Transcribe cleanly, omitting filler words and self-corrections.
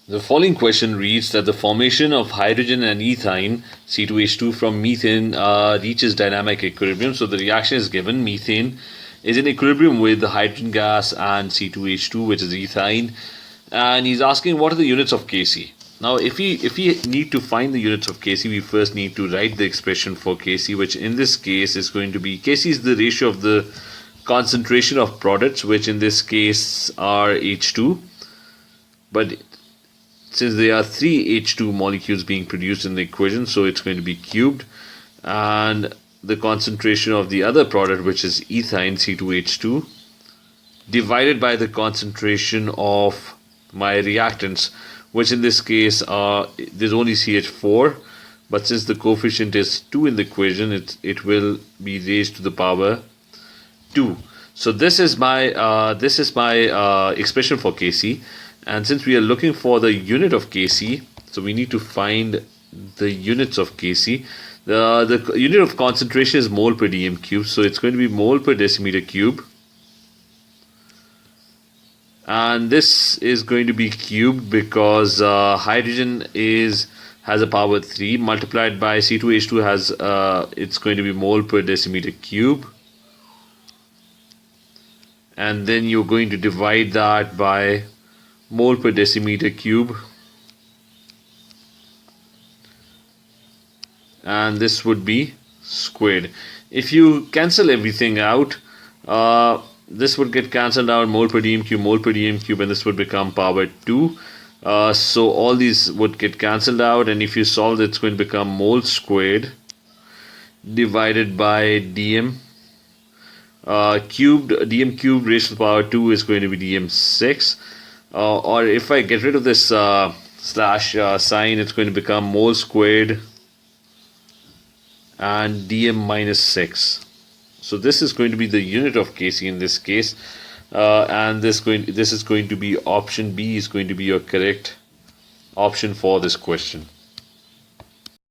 The following question reads that the formation of hydrogen and ethane, C2H2, from methane reaches dynamic equilibrium. So the reaction is given: methane is in equilibrium with the hydrogen gas and C2H2, which is ethane. And he's asking what are the units of Kc. Now, if we need to find the units of Kc, we first need to write the expression for Kc, which in this case is going to be, Kc is the ratio of the concentration of products, which in this case are H2. But since there are three H2 molecules being produced in the equation, so it's going to be cubed. And the concentration of the other product, which is ethane, C2H2, divided by the concentration of my reactants, which in this case there's only CH4, but since the coefficient is 2 in the equation, it will be raised to the power 2. So this is my expression for Kc. And since we are looking for the unit of Kc, so we need to find the units of Kc. The unit of concentration is mole per dm cube, so it's going to be mole per decimeter cube. And this is going to be cubed because hydrogen has a power 3 multiplied by C2H2 has it's going to be mole per decimeter cube. And then you're going to divide that by mole per decimeter cube, and this would be squared. If you cancel everything out, this would get cancelled out, mole per dm cube, and this would become power 2. So all these would get cancelled out, and if you solve it, it's going to become mole squared divided by dm cubed. Dm cubed raised to the power 2 is going to be dm6. Or if I get rid of this slash sign, it's going to become mole squared and dm minus 6. So this is going to be the unit of Kc in this case, and this is going to be option B is going to be your correct option for this question.